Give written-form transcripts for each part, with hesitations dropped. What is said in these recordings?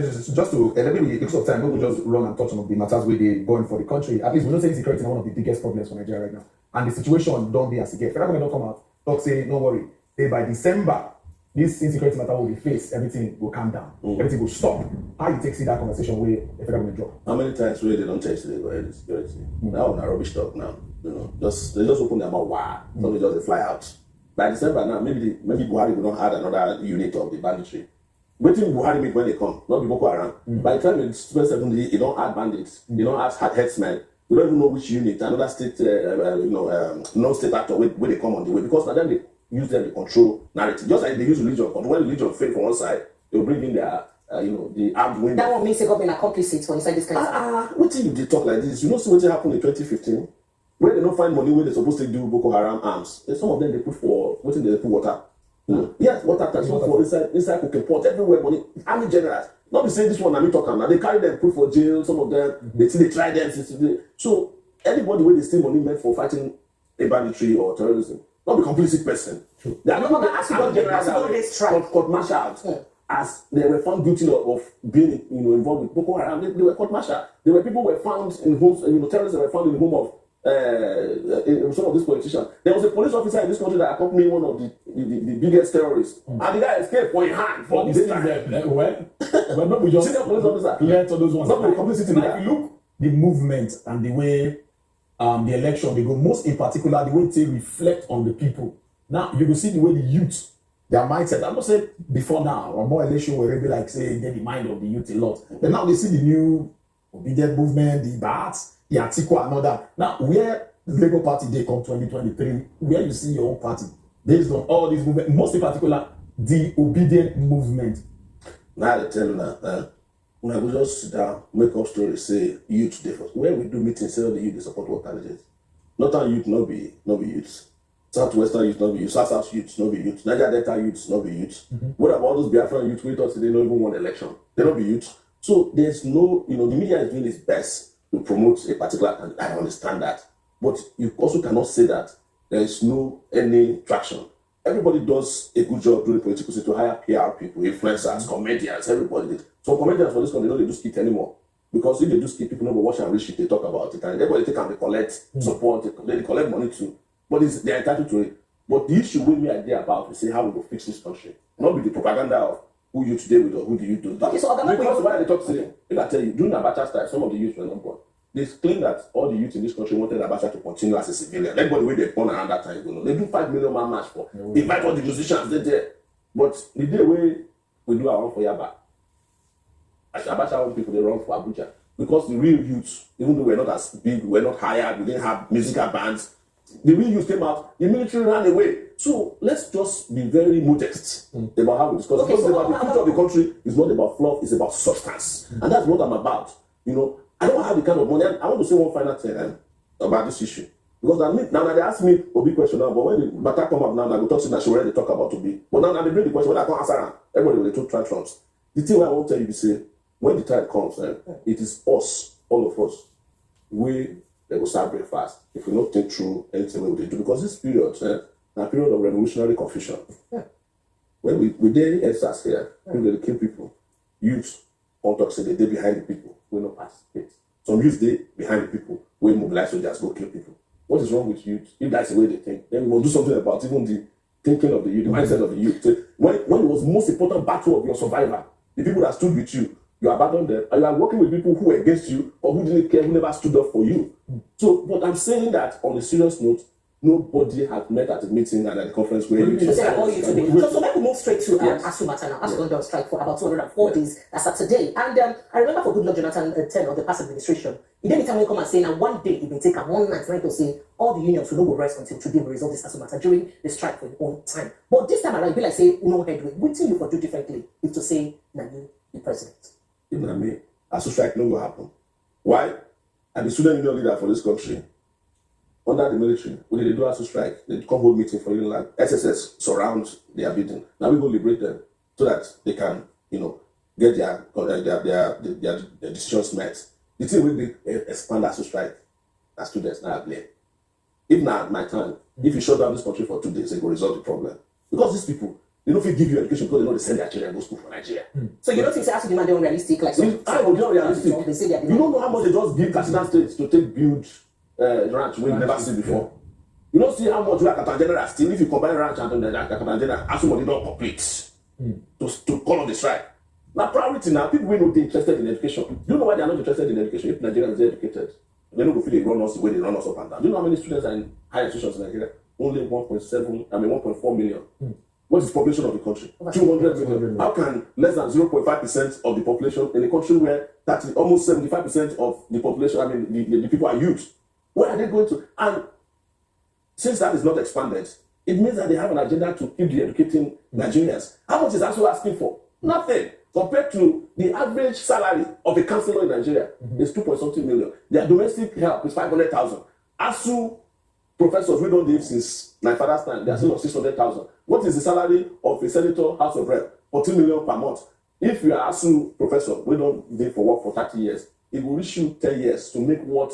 Just to, maybe because of time, we will just run and touch on the matters where they going for the country. At least we don't say insecurity is one of the biggest problems for Nigeria right now. And the situation don't be as it gets. Federal government don't come out, talk, say, no worry. Say by December, this insecurity matter will be faced, everything will calm down, everything will stop. How you see that conversation where the federal government drop? How many times where they don't tell you they go ahead security? Now on a rubbish talk now. You know, they just open their mouth, wow. So they just fly out. By December now, maybe Buhari will not add another unit of the banditry. Waiting Buhari meet when they come, not the Boko Haram. By the time it's 2070, you don't add bandits, you don't add headsmen. We don't even know which unit, another state, non-state actor where they come on the way. Because now then they use them to control narrative. Just like they use religion, but when religion fail from one side, they'll bring in their, the armed women. That one means they got been accomplices for inside this kind of stuff. What if they talk like this? You know, see what happened in 2015? Where they don't find money where they're supposed to do Boko Haram arms. And some of them they put for, what if they put water? Yes, water tax for inside cooking pot, everywhere money. Army generals. Not be saying this one, I mean talking now. They carry them, put for jail, some of them, they try them. So anybody where they steal money meant for fighting a banditry or terrorism, not be complicit person. They are not court-martialed as they were found guilty of being involved with Boko Haram. They were court-martialed. There were people who were found in homes, terrorists were found in the home of some of these politicians. There was a police officer in this country that accompanied one of the biggest terrorists, and the guy escaped for a hand for this time. Well, we just senior police officer clear to those ones. Not complicity. If you look the movement and the way the election they go, most in particular the way they reflect on the people. Now you will see the way the youth, their mindset. I'm not saying before now or more election where they like say get the mind of the youth a lot. But now they see the new obedient movement, the BATS, the Atiku and all that. Now, where the Labour Party they come 2023, where you see your own party based on all these movements, most in particular, the obedient movement. Now they tell you now, when I go just sit down, make up stories, say youth difference. Where we do meetings, say all the youth they support what candidates. Northern youth not be youths. Southwestern youth not be youths. South youth not be youths. Niger Delta youths not be youths. What about those Biafran youths we thought they don't even want election? They don't be youths. So there's no, the media is doing its best to promote a particular candidate. I understand that. But you also cannot say that there is no any traction. Everybody does a good job doing political to hire PR people, influencers, comedians, everybody did. So comedians for this country don't do skit anymore. Because if they do skit, people don't watch and read shit, they talk about it. And everybody take and they collect support, they collect money too. But they're entitled to it. But the issue with me idea about is say how we will fix this country. Not with the propaganda of who you today with or who do you do. Okay, so because why they talk today, if I tell you, during Abacha time, some of the youth were not born. They claim that all the youth in this country wanted Abacha to continue as a civilian. Everybody where they born around that time, they do 5 million man march for. Invite all the musicians, they there. But the day we do our own for Yaba, as Abacha want people they run for Abuja. Because the real youth, even though we're not as big, we're not hired, we didn't have musical bands, the real youth came out, the military ran away. So let's just be very modest about how we discuss. Okay, because the future of the country is not about fluff, it's about substance. And that's what I'm about. I don't have the kind of money. I want to say one final thing about this issue. Because now they ask me a big question now, but when the matter come up now, I go talk to that she already talk about to be. But now they bring the question, when I can't answer them, everybody will take tantrums. The thing I want to tell you is say, when the time comes, it is us, all of us, they will start breakfast. If we don't think through anything we do, because this period, a period of revolutionary confusion. When we dare answers here, they kill people. Youth, all talk say they behind the people. We not participate. Some youth they behind the people. We mobilize soldiers go kill people. What is wrong with youth? If that's the way they think, then we will do something about even the thinking of the youth, the mindset of the youth. So when it was the most important battle of your survival, the people that stood with you, you abandoned them, and you are working with people who were against you or who didn't care, who never stood up for you. So, but I'm saying that on a serious note, nobody has met at a meeting and at a conference where you So let me move straight to ASUU matter now. ASUU under strike for about 204 days. That's today. And I remember for Goodluck Jonathan 10 of the past administration, he didn't tell me come and say now one day it will take one night trying to say all the unions will not rest until today we resolve this ASUU matter during the strike for the own time. But this time around, it be like say no headway. What thing you for do differently is to say now you the president. Even I mean, ASUU strike no will happen. Why? I'm the student union leader for this country. Under the military, when they do ASUU strike, they come hold meeting for like SSS surround their building. Now we go liberate them so that they can, get their decisions met. The thing will be expand ASUU strike as students now blame. If not my time, if you shut down this country for 2 days, it will resolve the problem. Because these people, They don't feel give you education because they know they send their children to school for Nigeria. So you don't think ASU demand they're unrealistic? Like some, I would not realistic. They say they're You don't know how much they just give Katsina State to take build ranch we never see before. You don't see how much we are Katan General still. If you combine ranch and Katan General, ASU money don't complete to call on the strike. Now priority now, people will not be interested in education. Do you know why they are not interested in education? If Nigeria is educated, they don't go feel they run us the way they run us up and down. Do you know how many students are in higher institutions in Nigeria? Only 1.4 million. What is the population of the country? 200 million. How can less than 0.5% of the population in a country where almost 75% of the population, the people are youth, where are they going to? And since that is not expanded, it means that they have an agenda to keep educating Nigerians. How much is ASU asking for? Nothing. Compared to the average salary of a councillor in Nigeria is 2.something million. Their domestic help is 500,000. ASU professors we don't live since my father's time, they are still on 600,000. What is the salary of a senator, House of Rep? 14 million per month. If you are ASU professor, we don't live for work for 30 years. It will reach you 10 years to make what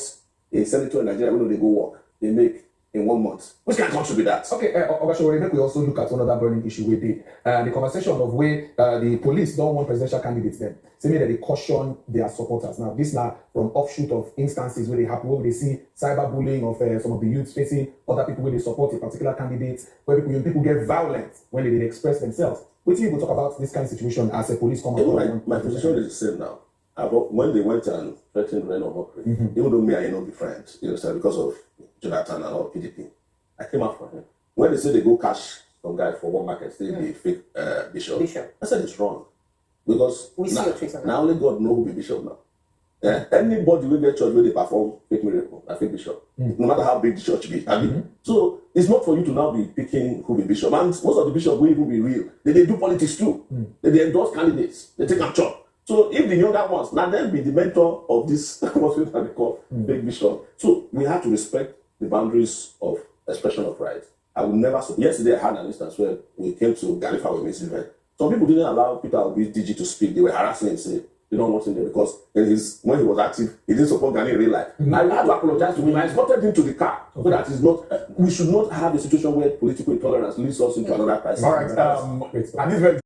a senator in Nigeria, when they go work, they make in 1 month. Which can contribute that? Okay, Obashore, make we also look at another burning issue with the conversation of where the police don't want presidential candidates then. Say that they caution their supporters. Now, this now from offshoot of instances where they happen, where they see cyberbullying of some of the youths facing other people where they support a particular candidate, where people get violent when they express themselves. What do you go talk about this kind of situation as a police commander? My position is the same now. When they went and threatened Reno Mokri, even though me, I know be friends, because of Jonathan and all PDP, I came out for him. When they say they go cash some guy for one market, say the fake bishop, I said it's wrong. Because now only God know who be bishop now. Anybody will get church where they perform fake miracle, a fake bishop, no matter how big the church be. So it's not for you to now be picking who be bishop. And most of the bishops will even be real. They do politics too. They endorse candidates. They take a chop. So if the younger ones, now then be the mentor of this, what we call big bishop. So we have to respect the boundaries of expression of right. I would never. Yesterday I had an instance where we came to Galifa with Miss event. Some people didn't allow Peter Obi DG to speak. They were harassing him, say they don't want him there because when he was active, he didn't support Ghana in real life. I had to apologize to him. I escorted him to the car so that is not. We should not have a situation where political intolerance leads us into another crisis. All right. At this very